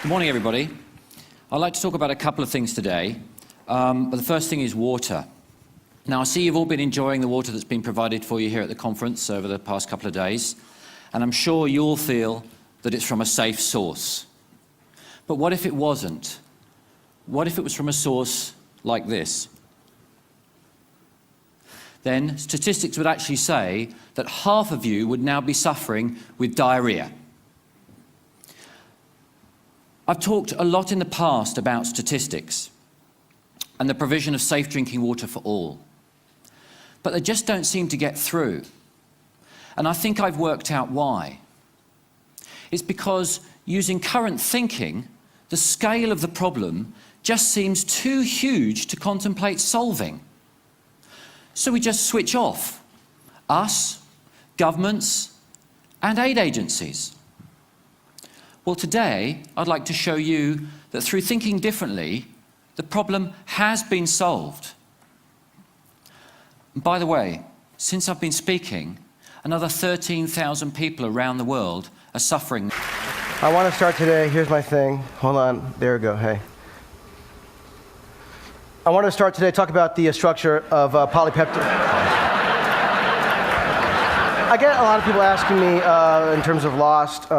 Good morning, everybody. I'd like to talk about a couple of things today, but the first thing is water. Now, I see you've all been enjoying the water that's been provided for you here at the conference over the past couple of days, and I'm sure you'll feel that it's from a safe source. But what if it wasn't? What if it was from a source like this? Then statistics would actually say that half of you would now be suffering with diarrhea. I've talked a lot in the past about statistics and the provision of safe drinking water for all, but they just don't seem to get through. And I think I've worked out why. It's because using current thinking, the scale of the problem just seems too huge to contemplate solving. So we just switch off, us, governments, and aid agencies. Well, today, I'd like to show you that through thinking differently, the problem has been solved. And by the way, since I've been speaking, another 13,000 people around the world are suffering. I want to start today, here's my thing. Hold on, there we go, hey. I want to start today, talk about the structure of polypeptide. I get a lot of people asking me in terms of Lost,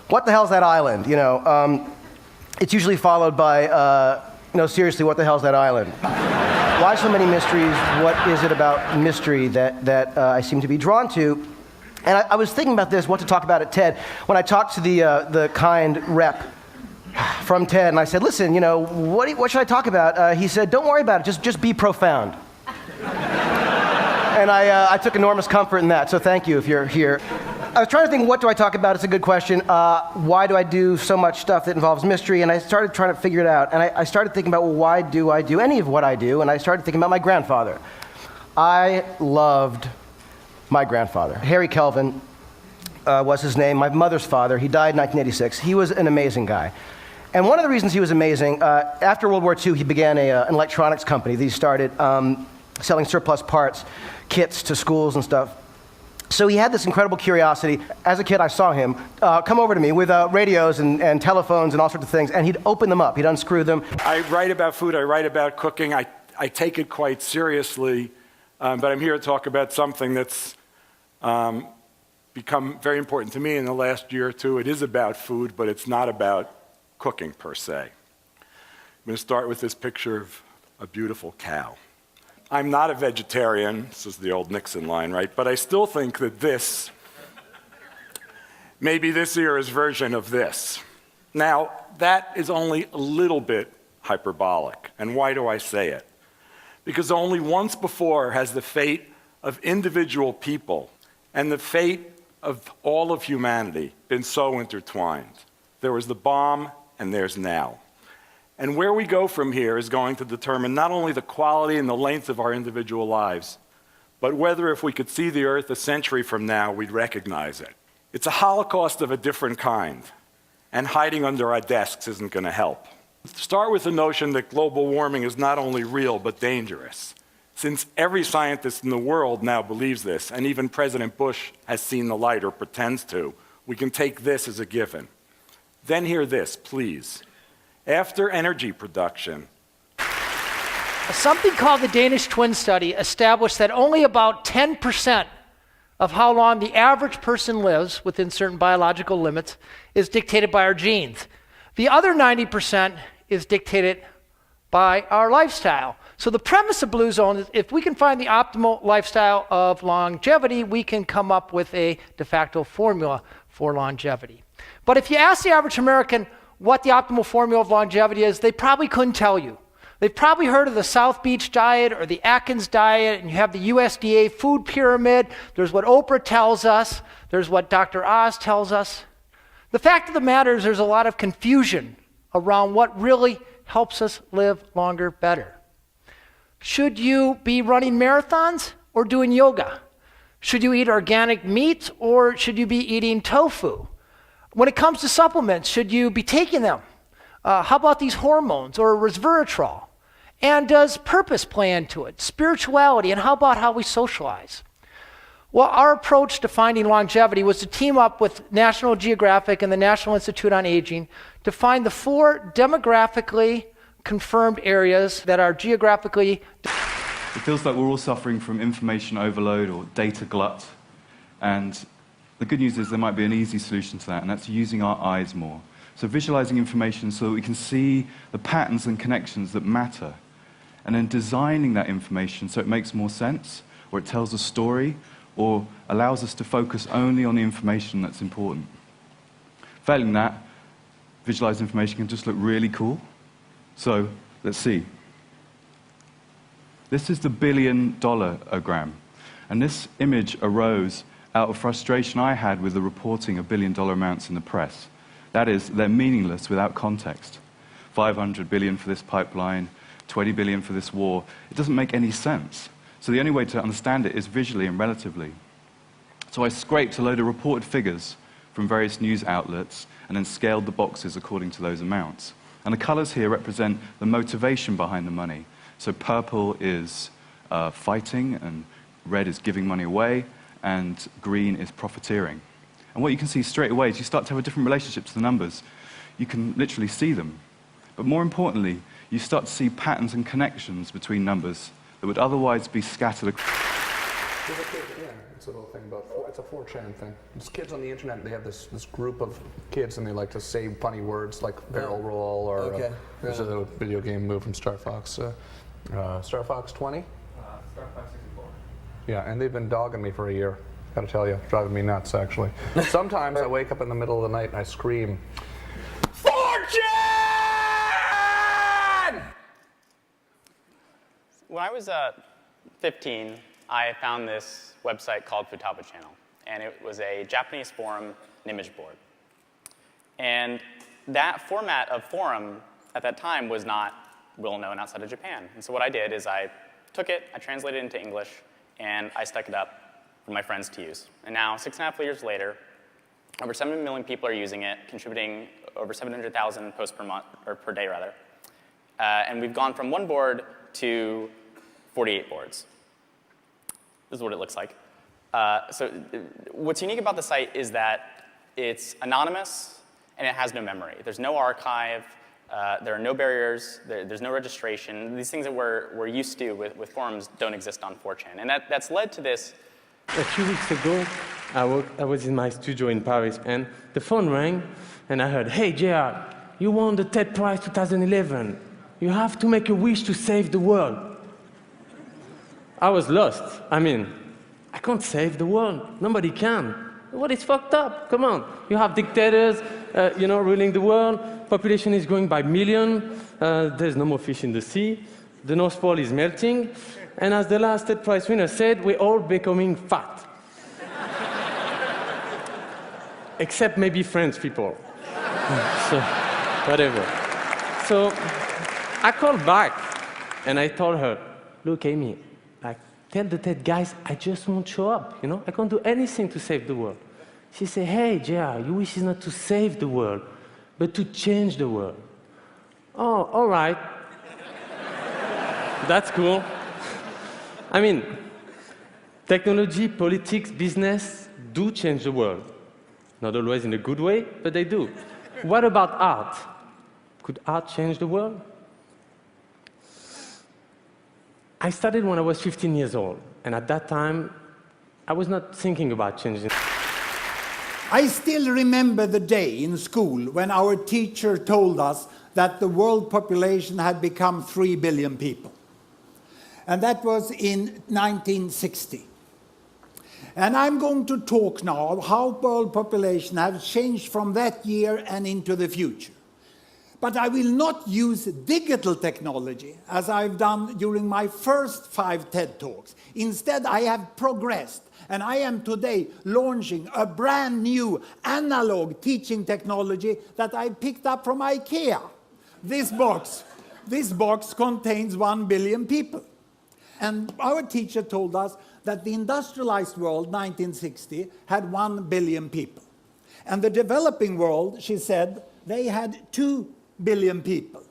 what the hell's that island? It's usually followed by, seriously, what the hell's that island? Why so many mysteries? What is it about mystery that I seem to be drawn to? And I was thinking about this, what to talk about at TED, when I talked to the kind rep from TED, and I said, listen, what should I talk about? He said, don't worry about it, just be profound. And I took enormous comfort in that, so thank you if you're here. I was trying to think, what do I talk about? It's a good question. Why do I do so much stuff that involves mystery? And I started trying to figure it out. And I started thinking about, well, why do I do any of what I do? And I started thinking about my grandfather. I loved my grandfather. Harry Kelvin was his name, my mother's father. He died in 1986. He was an amazing guy. And one of the reasons he was amazing, after World War II, he began an electronics company. He started selling surplus parts, kits to schools and stuff. So he had this incredible curiosity. As a kid, I saw him come over to me with radios and telephones and all sorts of things, and he'd open them up, he'd unscrew them. I write about food, I write about cooking, I take it quite seriously, but I'm here to talk about something that's become very important to me in the last year or two. It is about food, but it's not about cooking per se. I'm going to start with this picture of a beautiful cow. I'm not a vegetarian, this is the old Nixon line, right? But I still think that this may be this era's version of this. Now, that is only a little bit hyperbolic. And why do I say it? Because only once before has the fate of individual people and the fate of all of humanity been so intertwined. There was the bomb, and there's now. And where we go from here is going to determine not only the quality and the length of our individual lives, but whether if we could see the Earth a century from now, we'd recognize it. It's a Holocaust of a different kind, and hiding under our desks isn't going to help. Start with the notion that global warming is not only real, but dangerous. Since every scientist in the world now believes this, and even President Bush has seen the light or pretends to, we can take this as a given. Then hear this, please. After energy production. Something called the Danish twin study established that only about 10% of how long the average person lives within certain biological limits is dictated by our genes. The other 90% is dictated by our lifestyle. So the premise of Blue Zone is if we can find the optimal lifestyle of longevity, we can come up with a de facto formula for longevity. But if you ask the average American what the optimal formula of longevity is, they probably couldn't tell you. They've probably heard of the South Beach diet or the Atkins diet, and you have the USDA food pyramid. There's what Oprah tells us. There's what Dr. Oz tells us. The fact of the matter is there's a lot of confusion around what really helps us live longer better. Should you be running marathons or doing yoga? Should you eat organic meat or should you be eating tofu? When it comes to supplements, should you be taking them? How about these hormones or resveratrol? And does purpose play into it? Spirituality, and how about how we socialize? Well, our approach to finding longevity was to team up with National Geographic and the National Institute on Aging to find the 4 demographically confirmed areas that are geographically. It feels like we're all suffering from information overload or data glut. And the good news is there might be an easy solution to that, and that's using our eyes more. So visualizing information so that we can see the patterns and connections that matter, and then designing that information so it makes more sense, or it tells a story, or allows us to focus only on the information that's important. Failing that, visualized information can just look really cool. So let's see. This is the billion-dollar-ogram, and this image arose out of frustration I had with the reporting of billion-dollar amounts in the press. That is, they're meaningless without context. 500 billion for this pipeline, 20 billion for this war. It doesn't make any sense. So the only way to understand it is visually and relatively. So I scraped a load of reported figures from various news outlets and then scaled the boxes according to those amounts. And the colors here represent the motivation behind the money. So purple is fighting, and red is giving money away, and green is profiteering. And what you can see straight away is you start to have a different relationship to the numbers. You can literally see them. But more importantly, you start to see patterns and connections between numbers that would otherwise be scattered. Yeah, it's a little thing about, it's a 4chan thing. It's kids on the internet, they have this group of kids and they like to say funny words like barrel roll or there's a video game move from Star Fox. Star Fox 20? Star Fox 64. Yeah, and they've been dogging me for a year. Gotta tell you, driving me nuts actually. Sometimes I wake up in the middle of the night and I scream, 4chan! When I was 15, I found this website called Futaba Channel, and it was a Japanese forum and image board. And that format of forum at that time was not well known outside of Japan. And so what I did is I took it, I translated it into English, and I stuck it up for my friends to use. And now, 6.5 years later, over 7 million people are using it, contributing over 700,000 posts per month, or per day rather. And we've gone from 1 board to 48 boards. This is what it looks like. So what's unique about the site is that it's anonymous and it has no memory. There's no archive. There are no barriers. There's no registration. These things that we're used to with forums don't exist on 4chan. And that's led to this. A few weeks ago, I was in my studio in Paris, and the phone rang, and I heard, "Hey, JR, you won the TED Prize 2011. You have to make a wish to save the world." I was lost. I mean, I can't save the world. Nobody can. The world is fucked up. Come on. You have dictators, ruling the world. Population is growing by millions. There's no more fish in the sea. The North Pole is melting. And as the last TED Prize winner said, we're all becoming fat. Except maybe French people. So, whatever. So, I called back, and I told her, "Look, Amy, tell the TED guys I just won't show up, I can't do anything to save the world." She said, "Hey, JR, your wish is not to save the world, but to change the world." "Oh, all right." That's cool. I mean, technology, politics, business do change the world. Not always in a good way, but they do. What about art? Could art change the world? I started when I was 15 years old, and at that time, I was not thinking about changing. I still remember the day in school when our teacher told us that the world population had become 3 billion people. And that was in 1960. And I'm going to talk now of how world population has changed from that year and into the future. But I will not use digital technology as I've done during my first 5 TED Talks. Instead, I have progressed, and I am today launching a brand new analog teaching technology that I picked up from IKEA. This box contains 1 billion people. And our teacher told us that the industrialized world, 1960, had 1 billion people. And the developing world, she said, they had 2 billion people.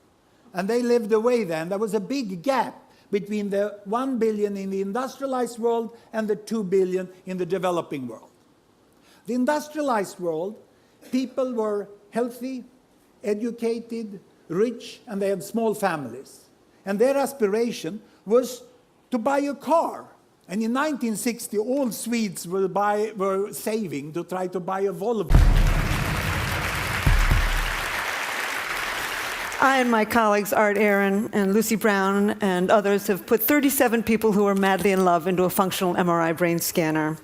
And they lived away then. There was a big gap between the 1 billion in the industrialized world and the 2 billion in the developing world. The industrialized world, people were healthy, educated, rich, and they had small families. And their aspiration was to buy a car. And in 1960, all Swedes were saving to try to buy a Volvo. I and my colleagues, Art Aaron and Lucy Brown and others, have put 37 people who are madly in love into a functional MRI brain scanner.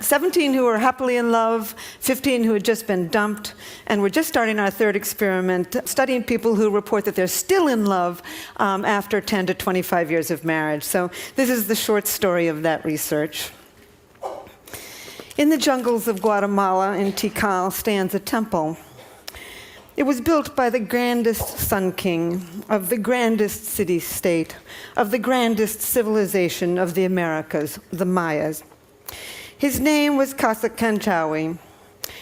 17 who are happily in love, 15 who had just been dumped, and we're just starting our third experiment, studying people who report that they're still in love after 10 to 25 years of marriage. So this is the short story of that research. In the jungles of Guatemala, in Tikal, stands a temple. It was built by the grandest Sun King of the grandest city-state, of the grandest civilization of the Americas, the Mayas. His name was Casacanchawi.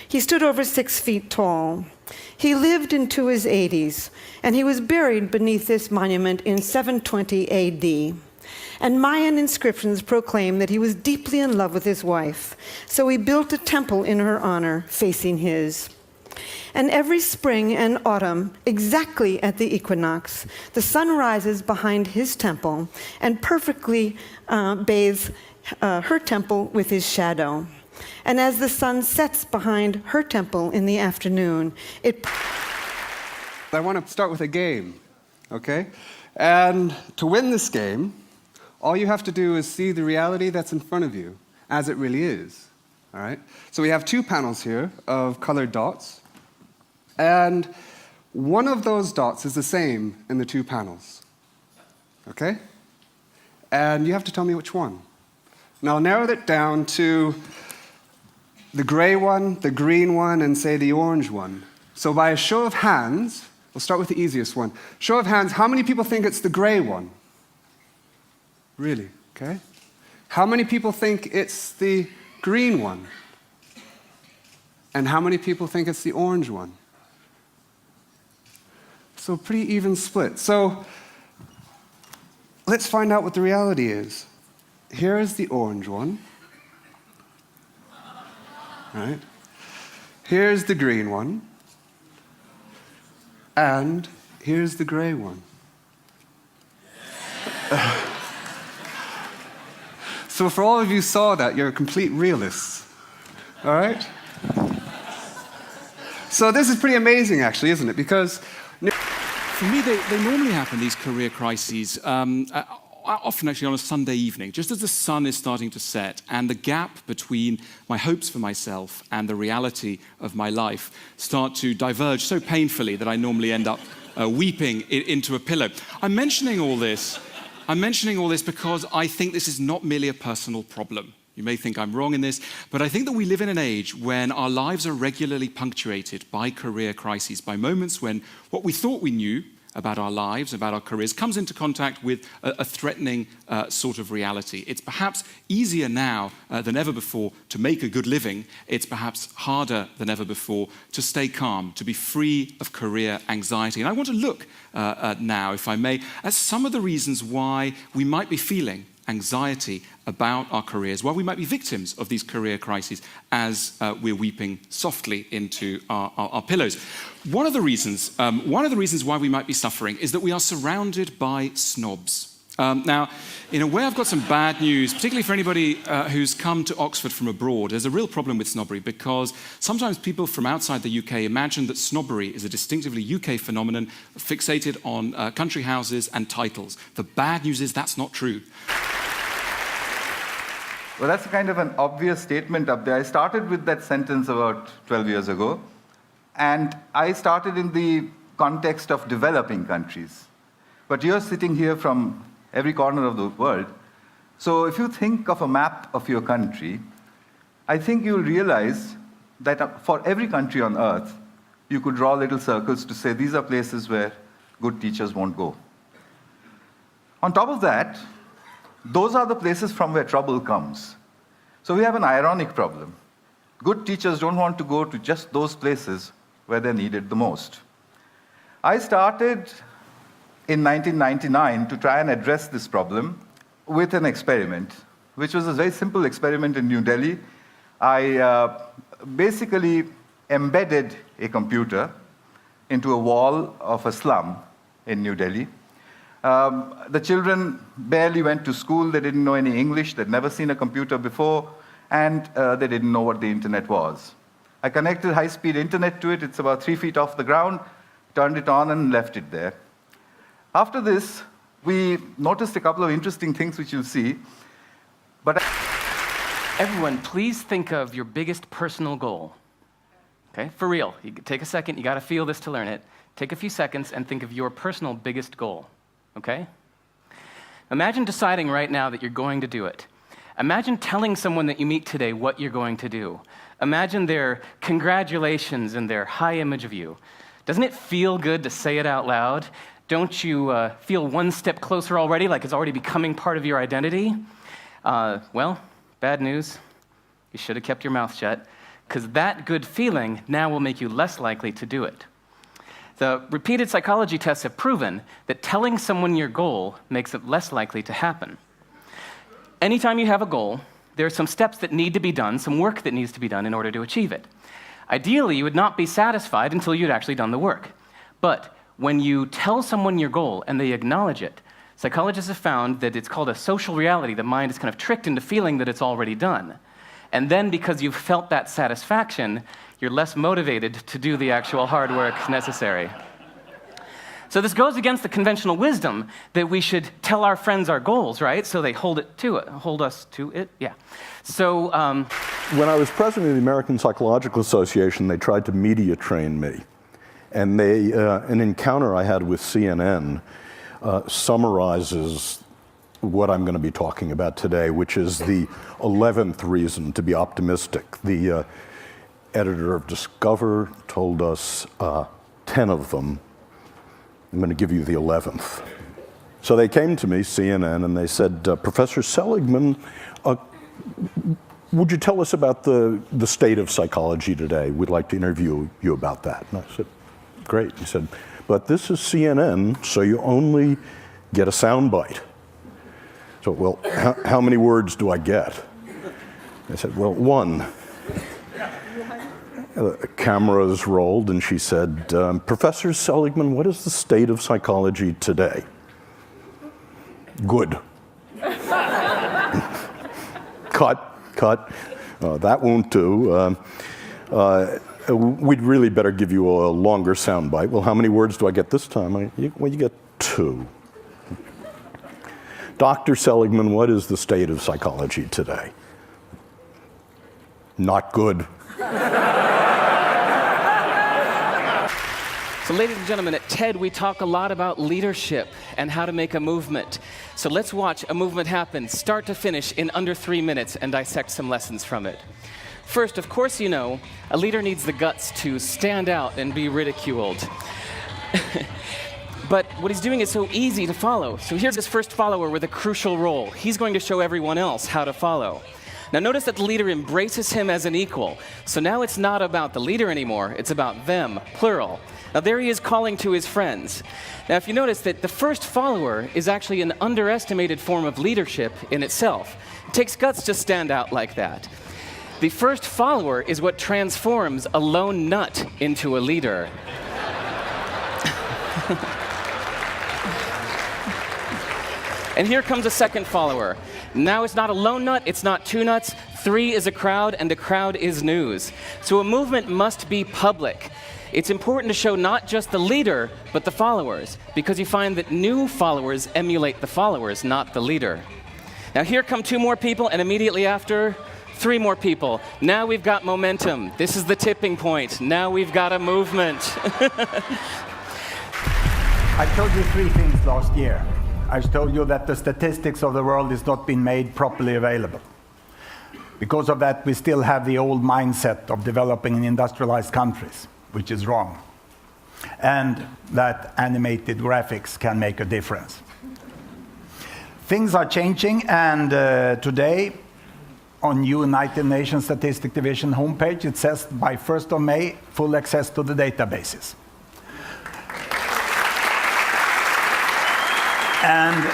He stood over 6 feet tall. He lived into his 80s, and he was buried beneath this monument in 720 AD. And Mayan inscriptions proclaim that he was deeply in love with his wife, so he built a temple in her honor facing his. And every spring and autumn, exactly at the equinox, the sun rises behind his temple and perfectly bathes her temple with his shadow. And as the sun sets behind her temple in the afternoon, I want to start with a game, okay? And to win this game, all you have to do is see the reality that's in front of you as it really is, all right? So we have 2 panels here of colored dots. And one of those dots is the same in the 2 panels, okay? And you have to tell me which one. Now I'll narrow it down to the gray one, the green one, and say the orange one. So by a show of hands, we'll start with the easiest one. Show of hands, how many people think it's the gray one? Really, okay? How many people think it's the green one? And how many people think it's the orange one? So pretty even split. So let's find out what the reality is. Here is the orange one. Right? Here's the green one. And here's the gray one. So for all of you who saw that, you're complete realists. All right? So this is pretty amazing, actually, isn't it? Because for me, they normally happen, these career crises, often actually on a Sunday evening, just as the sun is starting to set and the gap between my hopes for myself and the reality of my life start to diverge so painfully that I normally end up weeping into a pillow. I'm mentioning all this because I think this is not merely a personal problem. You may think I'm wrong in this, but I think that we live in an age when our lives are regularly punctuated by career crises, by moments when what we thought we knew about our lives, about our careers, comes into contact with a threatening sort of reality. It's perhaps easier now than ever before to make a good living. It's perhaps harder than ever before to stay calm, to be free of career anxiety. And I want to look now, if I may, at some of the reasons why we might be feeling anxiety about our careers, why we might be victims of these career crises as we're weeping softly into our pillows. One of the reasons why we might be suffering is that we are surrounded by snobs. Now, in a way, I've got some bad news, particularly for anybody who's come to Oxford from abroad. There's a real problem with snobbery because sometimes people from outside the UK imagine that snobbery is a distinctively UK phenomenon fixated on country houses and titles. The bad news is that's not true. Well, that's kind of an obvious statement up there. I started with that sentence about 12 years ago, and I started in the context of developing countries. But you're sitting here from every corner of the world, so if you think of a map of your country, I think you'll realize that for every country on earth, you could draw little circles to say these are places where good teachers won't go. On top of that, those are the places from where trouble comes. So we have an ironic problem. Good teachers don't want to go to just those places where they're needed the most. I started in 1999 to try and address this problem with an experiment, which was a very simple experiment in New Delhi. I basically embedded a computer into a wall of a slum in New Delhi. The children barely went to school. They didn't know any English. They'd never seen a computer before, and they didn't know what the internet was. I connected high-speed internet to it. It's about 3 feet off the ground, turned it on, and left it there. After this, we noticed a couple of interesting things which you'll see. But everyone, please think of your biggest personal goal. Okay, for real. You take a second. You got to feel this to learn it. Take a few seconds and think of your personal biggest goal. Okay? Imagine deciding right now that you're going to do it. Imagine telling someone that you meet today what you're going to do. Imagine their congratulations and their high image of you. Doesn't it feel good to say it out loud? Don't you feel one step closer already, like it's already becoming part of your identity? Well, bad news. You should have kept your mouth shut, because that good feeling now will make you less likely to do it. The repeated psychology tests have proven that telling someone your goal makes it less likely to happen. Anytime you have a goal, there are some steps that need to be done, some work that needs to be done in order to achieve it. Ideally, you would not be satisfied until you'd actually done the work. But when you tell someone your goal and they acknowledge it, psychologists have found that it's called a social reality. The mind is kind of tricked into feeling that it's already done. And then because you've felt that satisfaction, you're less motivated to do the actual hard work necessary. So this goes against the conventional wisdom that we should tell our friends our goals, right? So they hold us to it, yeah. So when I was president of the American Psychological Association, they tried to media train me. And an encounter I had with CNN summarizes what I'm going to be talking about today, which is the 11th reason to be optimistic. The editor of Discover told us 10 of them. I'm going to give you the 11th. So they came to me, CNN, and they said, Professor Seligman, would you tell us about the state of psychology today? We'd like to interview you about that. And I said, great. He said, but this is CNN, so you only get a soundbite. So, well, how many words do I get? I said, well, one. Cameras rolled, and she said, Professor Seligman, what is the state of psychology today? Good. Cut. That won't do. We'd really better give you a longer soundbite. Well, how many words do I get this time? Well, you get 2. Dr. Seligman, what is the state of psychology today? Not good. So ladies and gentlemen, at TED we talk a lot about leadership and how to make a movement. So let's watch a movement happen, start to finish, in under 3 minutes and dissect some lessons from it. First, of course you know, a leader needs the guts to stand out and be ridiculed. But what he's doing is so easy to follow. So here's his first follower with a crucial role. He's going to show everyone else how to follow. Now notice that the leader embraces him as an equal. So now it's not about the leader anymore, it's about them, plural. Now there he is calling to his friends. Now if you notice that the first follower is actually an underestimated form of leadership in itself. It takes guts to stand out like that. The first follower is what transforms a lone nut into a leader. And here comes a second follower. Now it's not a lone nut, it's not 2 nuts, 3 is a crowd, and a crowd is news. So a movement must be public. It's important to show not just the leader, but the followers, because you find that new followers emulate the followers, not the leader. Now here come 2 more people, and immediately after, 3 more people. Now we've got momentum. This is the tipping point. Now we've got a movement. I told you 3 things last year. I told you that the statistics of the world is not being made properly available. Because of that, we still have the old mindset of developing in industrialized countries, which is wrong. And that animated graphics can make a difference. Things are changing, and today, on United Nations Statistic Division homepage, it says by 1st of May, full access to the databases. And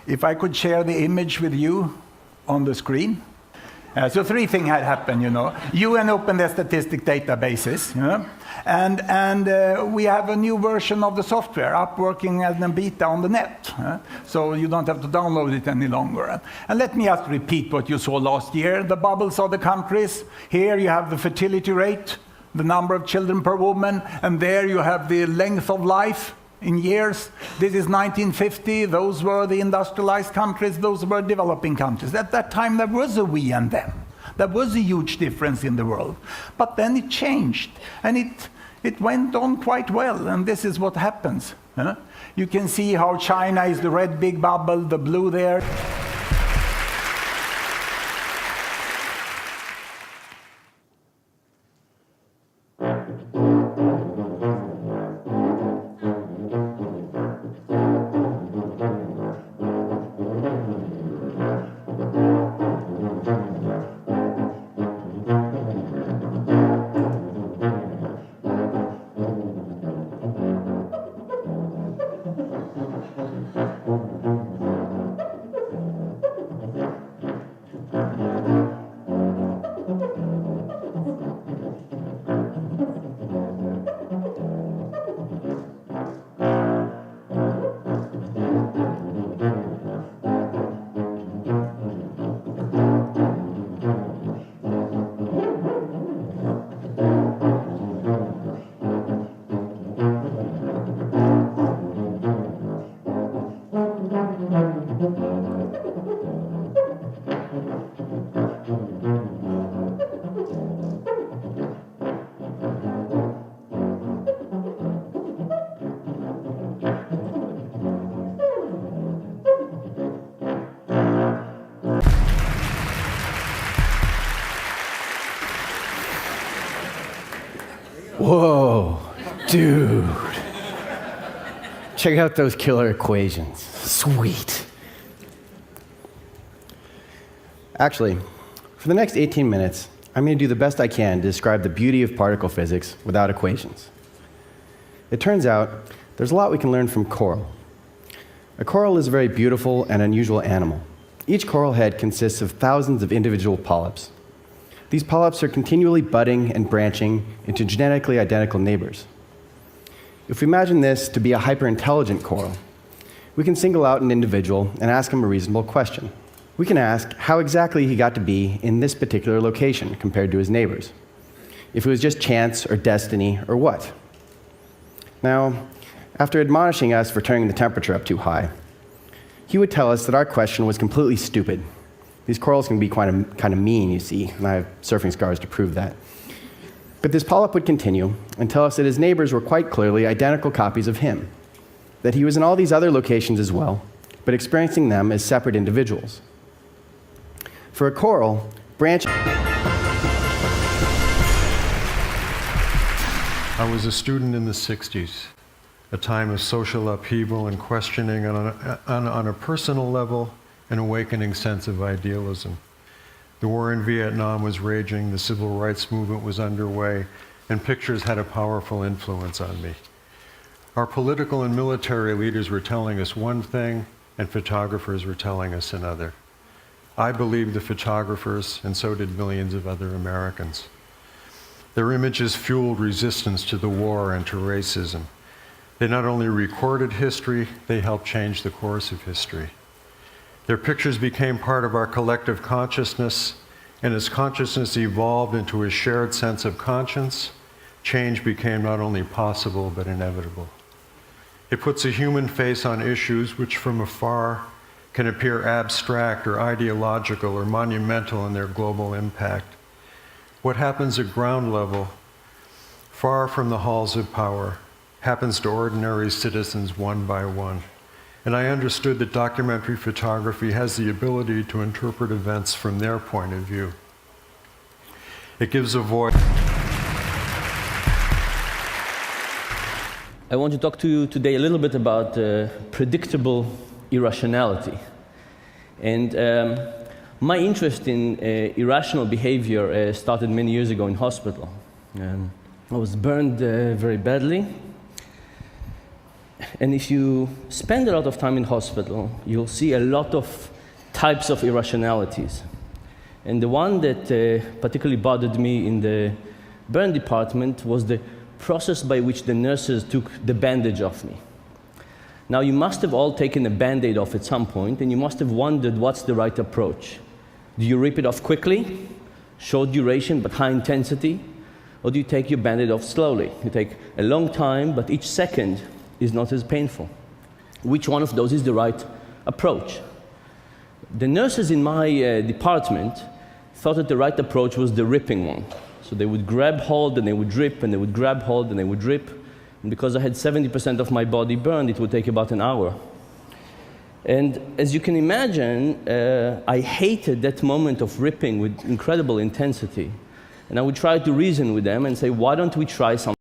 if I could share the image with you on the screen. So three things had happened, you know. UN opened their statistic databases, you know, and we have a new version of the software up working as a beta on the net. So you don't have to download it any longer. And let me just repeat what you saw last year. The bubbles are the countries. Here you have the fertility rate, the number of children per woman, and there you have the length of life in years. This is 1950. Those were the industrialized countries. Those were developing countries. At that time, there was a we and them. There was a huge difference in the world. But then it changed, and it went on quite well, and this is what happens. You can see how China is the red big bubble, the blue there. Whoa, dude. Check out those killer equations. Sweet. Actually, for the next 18 minutes, I'm going to do the best I can to describe the beauty of particle physics without equations. It turns out there's a lot we can learn from coral. A coral is a very beautiful and unusual animal. Each coral head consists of thousands of individual polyps. These polyps are continually budding and branching into genetically identical neighbors. If we imagine this to be a hyper-intelligent coral, we can single out an individual and ask him a reasonable question. We can ask how exactly he got to be in this particular location compared to his neighbors. If it was just chance or destiny or what. Now, after admonishing us for turning the temperature up too high, he would tell us that our question was completely stupid. These corals can be kind of mean, you see, and I have surfing scars to prove that. But this polyp would continue and tell us that his neighbors were quite clearly identical copies of him, that he was in all these other locations as well, but experiencing them as separate individuals. For a coral, branching... I was a student in the 60s, a time of social upheaval and questioning on a personal level, an awakening sense of idealism. The war in Vietnam was raging, the civil rights movement was underway, and pictures had a powerful influence on me. Our political and military leaders were telling us one thing, and photographers were telling us another. I believed the photographers, and so did millions of other Americans. Their images fueled resistance to the war and to racism. They not only recorded history, they helped change the course of history. Their pictures became part of our collective consciousness, and as consciousness evolved into a shared sense of conscience, change became not only possible, but inevitable. It puts a human face on issues which from afar can appear abstract or ideological or monumental in their global impact. What happens at ground level, far from the halls of power, happens to ordinary citizens one by one. And I understood that documentary photography has the ability to interpret events from their point of view. It gives a voice. I want to talk to you today a little bit about predictable irrationality. And my interest in irrational behavior started many years ago in hospital. I was burned very badly. And if you spend a lot of time in hospital, you'll see a lot of types of irrationalities. And the one that particularly bothered me in the burn department was the process by which the nurses took the bandage off me. Now, you must have all taken a Band-Aid off at some point, and you must have wondered what's the right approach. Do you rip it off quickly, short duration but high intensity, or do you take your Band-Aid off slowly? You take a long time, but each second is not as painful. Which one of those is the right approach? The nurses in my department thought that the right approach was the ripping one. So they would grab hold, and they would rip, and they would grab hold, and they would rip. And because I had 70% of my body burned, it would take about an hour. And as you can imagine, I hated that moment of ripping with incredible intensity. And I would try to reason with them and say, why don't we try something